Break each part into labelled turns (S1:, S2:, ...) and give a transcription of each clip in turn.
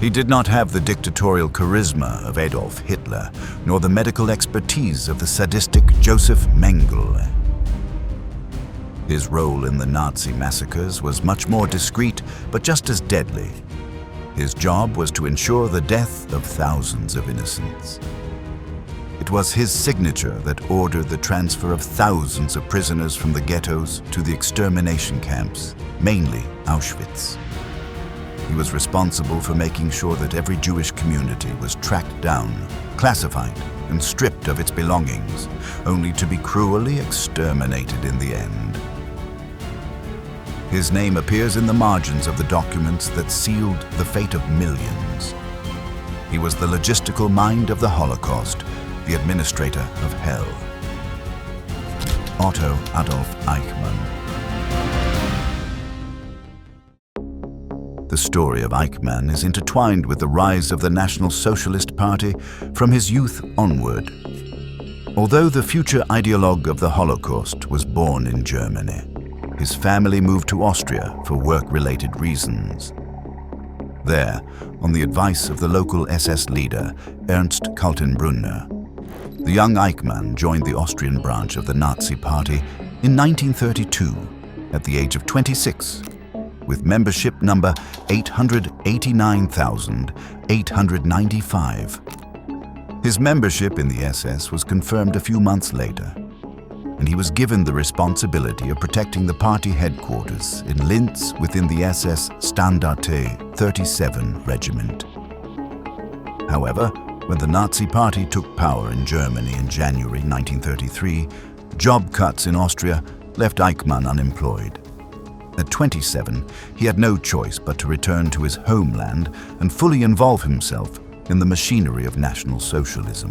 S1: He did not have the dictatorial charisma of Adolf Hitler, nor the medical expertise of the sadistic Joseph Mengele. His role in the Nazi massacres was much more discreet, but just as deadly. His job was to ensure the death of thousands of innocents. It was his signature that ordered the transfer of thousands of prisoners from the ghettos to the extermination camps, mainly Auschwitz. He was responsible for making sure that every Jewish community was tracked down, classified, and stripped of its belongings, only to be cruelly exterminated in the end. His name appears in the margins of the documents that sealed the fate of millions. He was the logistical mind of the Holocaust, the administrator of hell. Otto Adolf Eichmann. The story of Eichmann is intertwined with the rise of the National Socialist Party from his youth onward. Although the future ideologue of the Holocaust was born in Germany, his family moved to Austria for work-related reasons. There, on the advice of the local SS leader, Ernst Kaltenbrunner, the young Eichmann joined the Austrian branch of the Nazi Party in 1932 at the age of 26, with membership number 889,895. His membership in the SS was confirmed a few months later, and he was given the responsibility of protecting the party headquarters in Linz within the SS Standarte 37 Regiment. However, when the Nazi Party took power in Germany in January 1933, job cuts in Austria left Eichmann unemployed. At 27, he had no choice but to return to his homeland and fully involve himself in the machinery of National Socialism.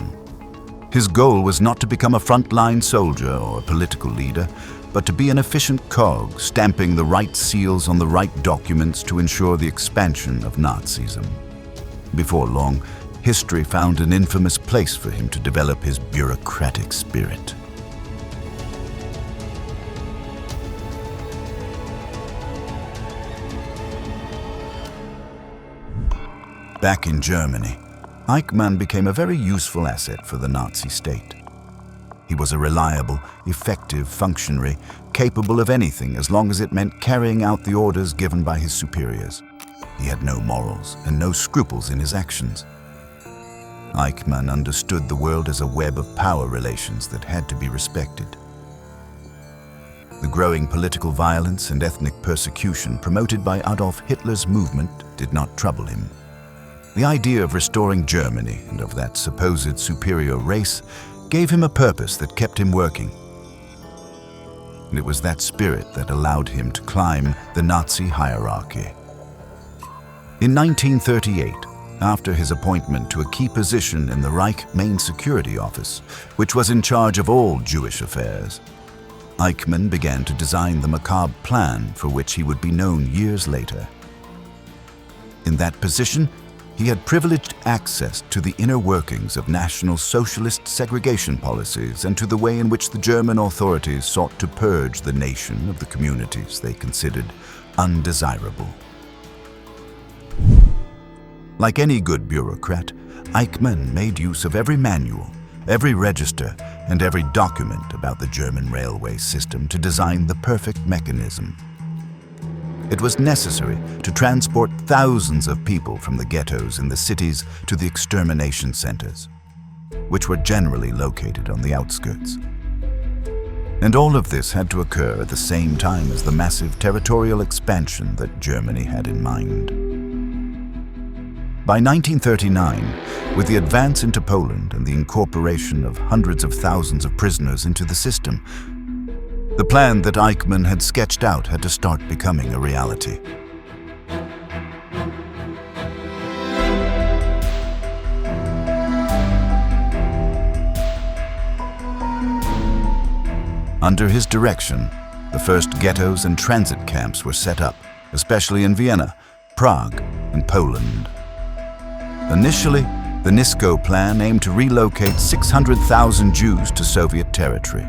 S1: His goal was not to become a frontline soldier or a political leader, but to be an efficient cog, stamping the right seals on the right documents to ensure the expansion of Nazism. Before long, history found an infamous place for him to develop his bureaucratic spirit. Back in Germany, Eichmann became a very useful asset for the Nazi state. He was a reliable, effective functionary, capable of anything as long as it meant carrying out the orders given by his superiors. He had no morals and no scruples in his actions. Eichmann understood the world as a web of power relations that had to be respected. The growing political violence and ethnic persecution promoted by Adolf Hitler's movement did not trouble him. The idea of restoring Germany and of that supposed superior race gave him a purpose that kept him working. And it was that spirit that allowed him to climb the Nazi hierarchy. In 1938, after his appointment to a key position in the Reich Main Security Office, which was in charge of all Jewish affairs, Eichmann began to design the macabre plan for which he would be known years later. In that position, he had privileged access to the inner workings of National Socialist segregation policies and to the way in which the German authorities sought to purge the nation of the communities they considered undesirable. Like any good bureaucrat, Eichmann made use of every manual, every register, and every document about the German railway system to design the perfect mechanism. It was necessary to transport thousands of people from the ghettos in the cities to the extermination centers, which were generally located on the outskirts. And all of this had to occur at the same time as the massive territorial expansion that Germany had in mind. By 1939, with the advance into Poland and the incorporation of hundreds of thousands of prisoners into the system, the plan that Eichmann had sketched out had to start becoming a reality. Under his direction, the first ghettos and transit camps were set up, especially in Vienna, Prague, and Poland. Initially, the Nisko plan aimed to relocate 600,000 Jews to Soviet territory.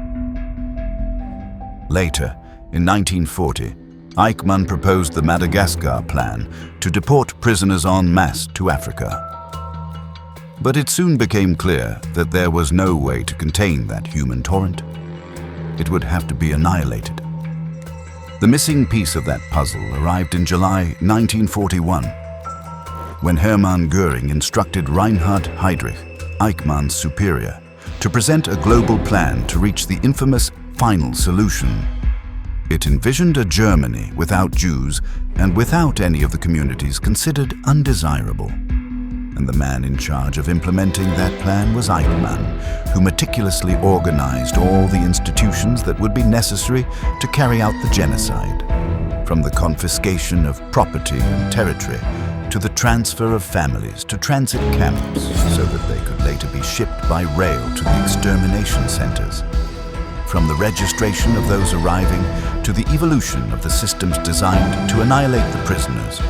S1: Later, in 1940, Eichmann proposed the Madagascar plan to deport prisoners en masse to Africa. But it soon became clear that there was no way to contain that human torrent. It would have to be annihilated. The missing piece of that puzzle arrived in July 1941, when Hermann Göring instructed Reinhard Heydrich, Eichmann's superior, to present a global plan to reach the infamous final solution. It envisioned a Germany without Jews and without any of the communities considered undesirable. And the man in charge of implementing that plan was Eichmann, who meticulously organized all the institutions that would be necessary to carry out the genocide, from the confiscation of property and territory to the transfer of families to transit camps so that they could later be shipped by rail to the extermination centers. From the registration of those arriving to the evolution of the systems designed to annihilate the prisoners.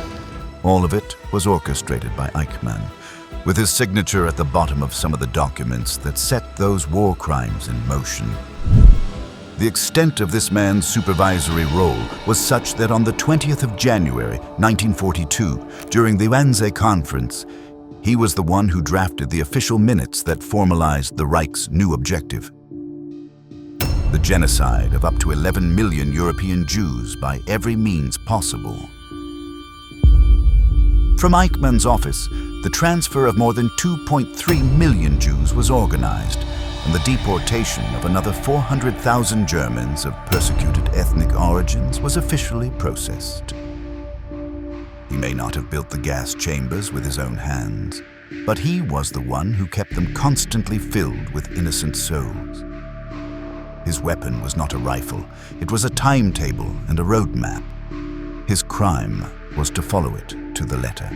S1: All of it was orchestrated by Eichmann, with his signature at the bottom of some of the documents that set those war crimes in motion. The extent of this man's supervisory role was such that on the 20th of January 1942, during the Wannsee Conference, he was the one who drafted the official minutes that formalized the Reich's new objective: the genocide of up to 11 million European Jews by every means possible. From Eichmann's office, the transfer of more than 2.3 million Jews was organized, and the deportation of another 400,000 Germans of persecuted ethnic origins was officially processed. He may not have built the gas chambers with his own hands, but he was the one who kept them constantly filled with innocent souls. His weapon was not a rifle, it was a timetable and a roadmap. His crime was to follow it to the letter.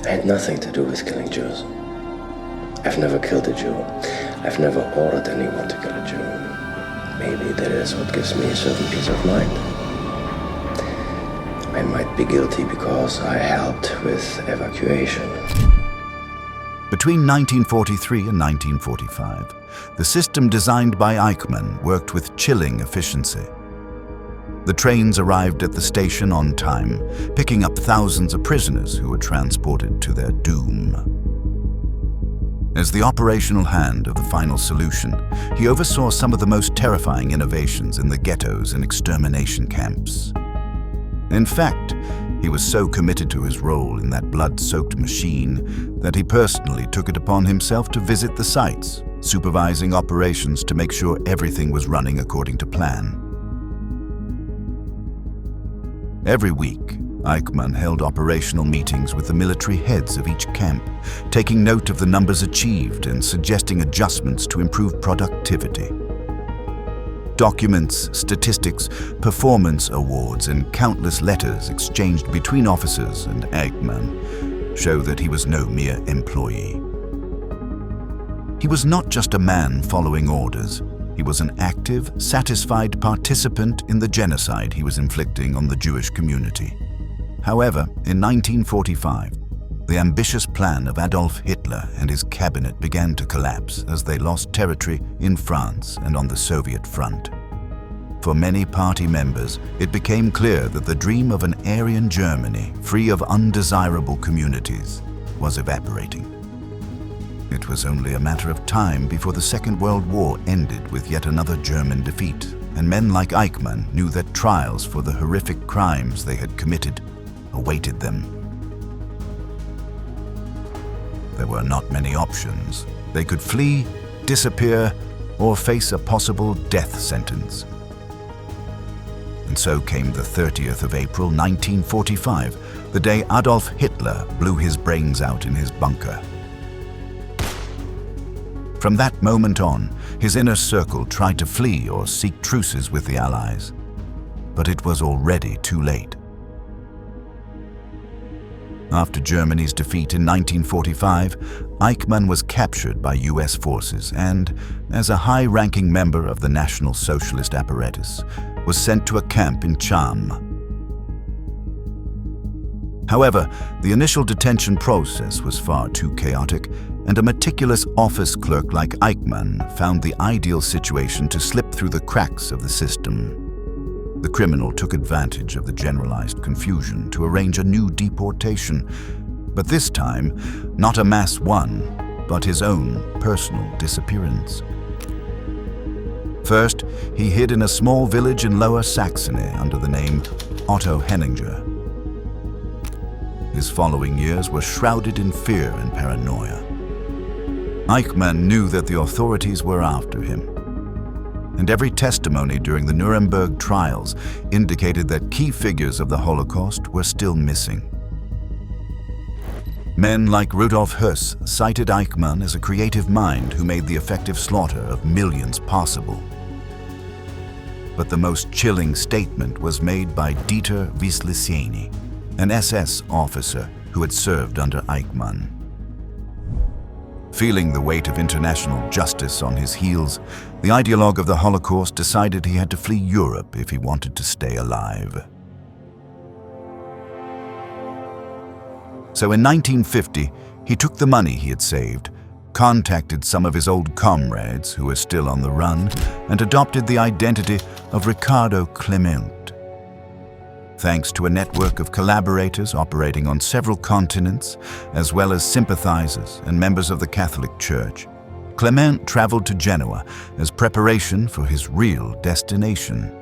S2: I had nothing to do with killing Jews. I've never killed a Jew. I've never ordered anyone to kill a Jew. Maybe that is what gives me a certain peace of mind. I might be guilty because I helped with evacuation.
S1: Between 1943 and 1945, the system designed by Eichmann worked with chilling efficiency. The trains arrived at the station on time, picking up thousands of prisoners who were transported to their doom. As the operational hand of the final solution, he oversaw some of the most terrifying innovations in the ghettos and extermination camps. In fact, he was so committed to his role in that blood-soaked machine that he personally took it upon himself to visit the sites, supervising operations to make sure everything was running according to plan. Every week, Eichmann held operational meetings with the military heads of each camp, taking note of the numbers achieved and suggesting adjustments to improve productivity. Documents, statistics, performance awards, and countless letters exchanged between officers and Eichmann show that he was no mere employee. He was not just a man following orders. He was an active, satisfied participant in the genocide he was inflicting on the Jewish community. However, in 1945, the ambitious plan of Adolf Hitler and his cabinet began to collapse as they lost territory in France and on the Soviet front. For many party members, it became clear that the dream of an Aryan Germany, free of undesirable communities, was evaporating. It was only a matter of time before the Second World War ended with yet another German defeat, and men like Eichmann knew that trials for the horrific crimes they had committed awaited them. There were not many options. They could flee, disappear, or face a possible death sentence. And so came the 30th of April 1945, the day Adolf Hitler blew his brains out in his bunker. From that moment on, his inner circle tried to flee or seek truces with the Allies. But it was already too late. After Germany's defeat in 1945, Eichmann was captured by US forces and, as a high-ranking member of the National Socialist apparatus, was sent to a camp in Cham. However, the initial detention process was far too chaotic, and a meticulous office clerk like Eichmann found the ideal situation to slip through the cracks of the system. The criminal took advantage of the generalized confusion to arrange a new deportation, but this time, not a mass one, but his own personal disappearance. First, he hid in a small village in Lower Saxony under the name Otto Henninger. His following years were shrouded in fear and paranoia. Eichmann knew that the authorities were after him, and every testimony during the Nuremberg trials indicated that key figures of the Holocaust were still missing. Men like Rudolf Höss cited Eichmann as a creative mind who made the effective slaughter of millions possible. But the most chilling statement was made by Dieter Wisliszeny, an SS officer who had served under Eichmann. Feeling the weight of international justice on his heels, the ideologue of the Holocaust decided he had to flee Europe if he wanted to stay alive. So in 1950, he took the money he had saved, contacted some of his old comrades who were still on the run, and adopted the identity of Ricardo Clement. Thanks to a network of collaborators operating on several continents, as well as sympathizers and members of the Catholic Church, Clement traveled to Genoa as preparation for his real destination.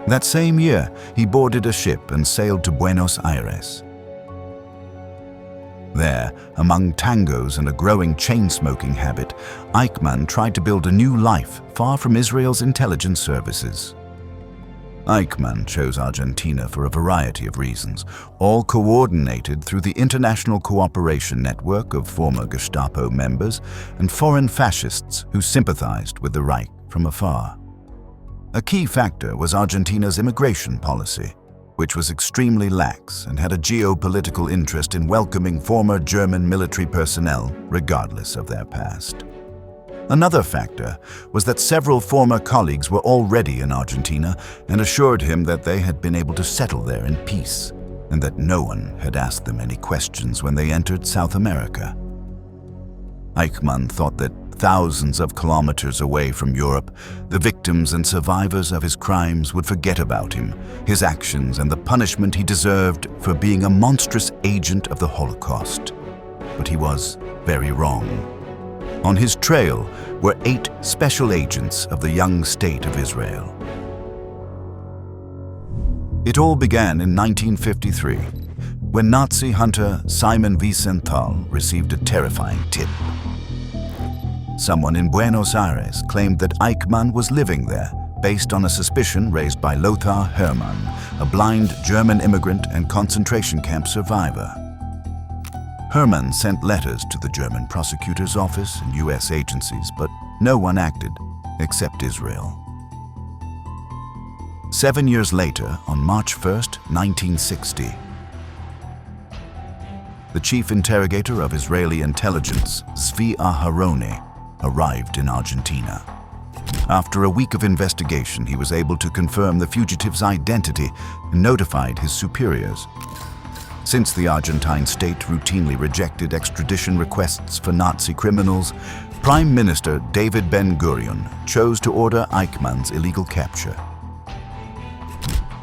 S1: That same year, he boarded a ship and sailed to Buenos Aires. There, among tangos and a growing chain-smoking habit, Eichmann tried to build a new life far from Israel's intelligence services. Eichmann chose Argentina for a variety of reasons, all coordinated through the international cooperation network of former Gestapo members and foreign fascists who sympathized with the Reich from afar. A key factor was Argentina's immigration policy, which was extremely lax and had a geopolitical interest in welcoming former German military personnel regardless of their past. Another factor was that several former colleagues were already in Argentina and assured him that they had been able to settle there in peace and that no one had asked them any questions when they entered South America. Eichmann thought that thousands of kilometers away from Europe, the victims and survivors of his crimes would forget about him, his actions, and the punishment he deserved for being a monstrous agent of the Holocaust. But he was very wrong. On his trail were 8 special agents of the young state of Israel. It all began in 1953, when Nazi hunter Simon Wiesenthal received a terrifying tip. Someone in Buenos Aires claimed that Eichmann was living there, based on a suspicion raised by Lothar Hermann, a blind German immigrant and concentration camp survivor. Hermann sent letters to the German prosecutor's office and US agencies, but no one acted, except Israel. 7 years later, on March 1st, 1960, the chief interrogator of Israeli intelligence, Zvi Aharoni, arrived in Argentina. After a week of investigation, he was able to confirm the fugitive's identity and notified his superiors. Since the Argentine state routinely rejected extradition requests for Nazi criminals, Prime Minister David Ben-Gurion chose to order Eichmann's illegal capture.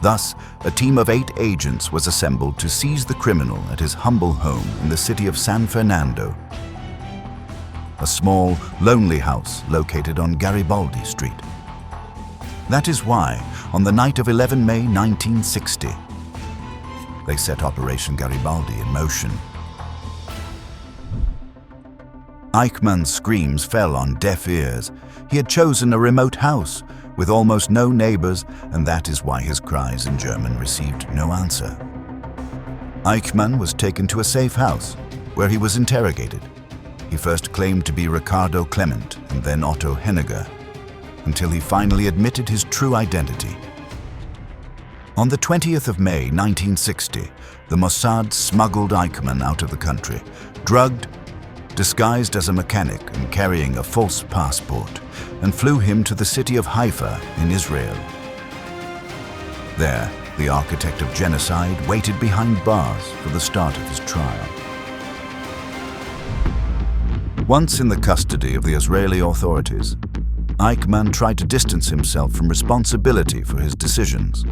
S1: Thus, a team of 8 agents was assembled to seize the criminal at his humble home in the city of San Fernando, a small, lonely house located on Garibaldi Street. That is why, on the night of 11 May 1960, they set Operation Garibaldi in motion. Eichmann's screams fell on deaf ears. He had chosen a remote house with almost no neighbors, and that is why his cries in German received no answer. Eichmann was taken to a safe house, where he was interrogated. He first claimed to be Ricardo Clement and then Otto Henninger, until he finally admitted his true identity. On the 20th of May 1960, the Mossad smuggled Eichmann out of the country, drugged, disguised as a mechanic and carrying a false passport, and flew him to the city of Haifa in Israel. There, the architect of genocide waited behind bars for the start of his trial. Once in the custody of the Israeli authorities, Eichmann tried to distance himself from responsibility for his decisions,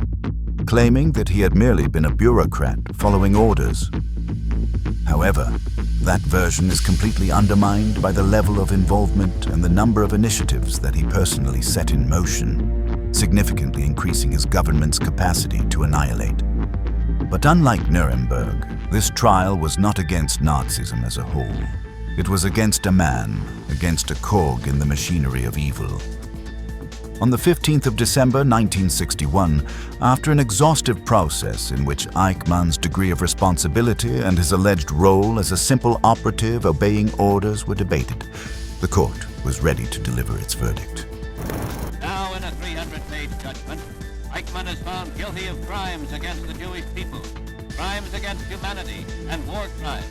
S1: claiming that he had merely been a bureaucrat following orders. However, that version is completely undermined by the level of involvement and the number of initiatives that he personally set in motion, significantly increasing his government's capacity to annihilate. But unlike Nuremberg, this trial was not against Nazism as a whole. It was against a man, against a cog in the machinery of evil. On the 15th of December 1961, after an exhaustive process in which Eichmann's degree of responsibility and his alleged role as a simple operative obeying orders were debated, the court was ready to deliver its verdict.
S3: Now, in a 300-page judgment, Eichmann is found guilty of crimes against the Jewish people, crimes against humanity, and war crimes.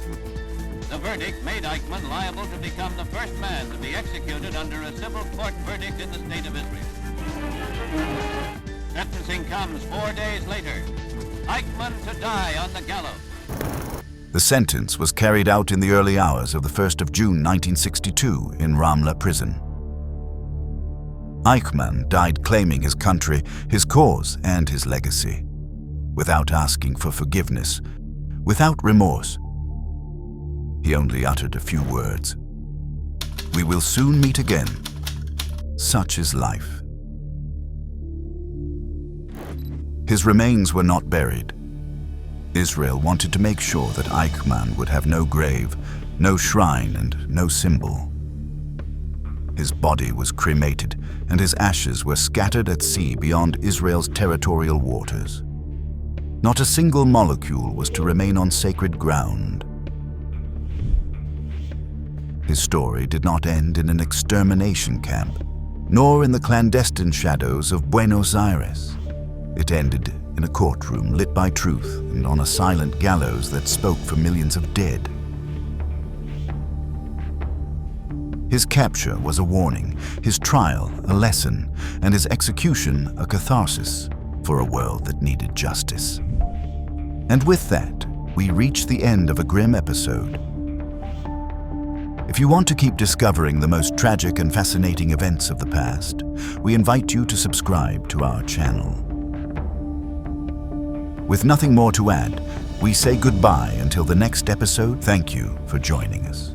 S3: The verdict made Eichmann liable to become the first man to be executed under a civil court verdict in the state of Israel. Sentencing comes 4 days later. Eichmann to die on the gallows.
S1: The sentence was carried out in the early hours of the 1st of June 1962 in Ramla prison. Eichmann died claiming his country, his cause, and his legacy, without asking for forgiveness, without remorse. He only uttered a few words. "We will soon meet again. Such is life." His remains were not buried. Israel wanted to make sure that Eichmann would have no grave, no shrine, and no symbol. His body was cremated, and his ashes were scattered at sea beyond Israel's territorial waters. Not a single molecule was to remain on sacred ground. His story did not end in an extermination camp, nor in the clandestine shadows of Buenos Aires. It ended in a courtroom lit by truth and on a silent gallows that spoke for millions of dead. His capture was a warning, his trial a lesson, and his execution a catharsis for a world that needed justice. And with that, we reach the end of a grim episode. If you want to keep discovering the most tragic and fascinating events of the past, we invite you to subscribe to our channel. With nothing more to add, we say goodbye until the next episode. Thank you for joining us.